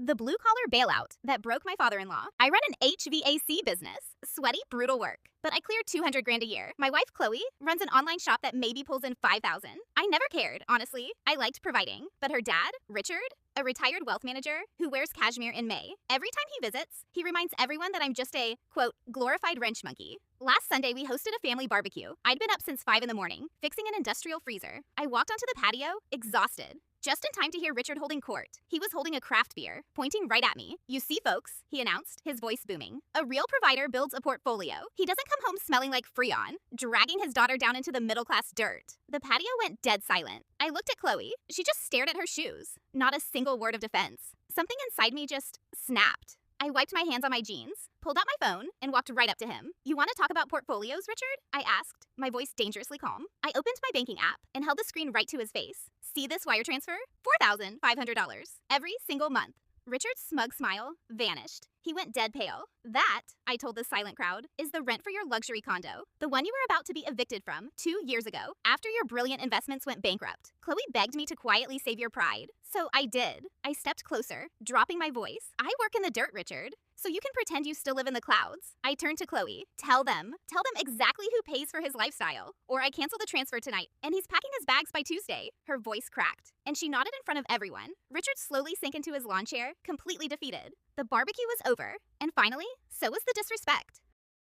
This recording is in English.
The blue-collar bailout that broke my father-in-law. I run an HVAC business. Sweaty, brutal work. But I cleared 200 grand a year. My wife, Chloe, runs an online shop that maybe pulls in 5,000. I never cared, honestly. I liked providing. But her dad, Richard, a retired wealth manager who wears cashmere in May, every time he visits, he reminds everyone that I'm just a, quote, glorified wrench monkey. Last Sunday, we hosted a family barbecue. I'd been up since 5 in the morning, fixing an industrial freezer. I walked onto the patio, exhausted. Just in time to hear Richard holding court. He was holding a craft beer, pointing right at me. "You see, folks," he announced, his voice booming. A real provider builds a portfolio. He doesn't come home smelling like Freon, dragging his daughter down into the middle-class dirt. The patio went dead silent. I looked at Chloe. She just stared at her shoes. Not a single word of defense. Something inside me just snapped. I wiped my hands on my jeans, pulled out my phone, and walked right up to him. "You want to talk about portfolios, Richard?" I asked, my voice dangerously calm. I opened my banking app and held the screen right to his face. "See this wire transfer? $4,500 every single month." Richard's smug smile vanished. He went dead pale. "That," I told the silent crowd, "is the rent for your luxury condo, the one you were about to be evicted from 2 years ago, after your brilliant investments went bankrupt." Chloe begged me to quietly save your pride. So I did. I stepped closer, dropping my voice. "I work in the dirt, Richard, so you can pretend you still live in the clouds." I turned to Chloe. Tell them exactly who pays for his lifestyle, or I cancel the transfer tonight, and he's packing his bags by Tuesday." Her voice cracked, and she nodded in front of everyone. Richard slowly sank into his lawn chair, completely defeated. The barbecue was over, and finally, so was the disrespect.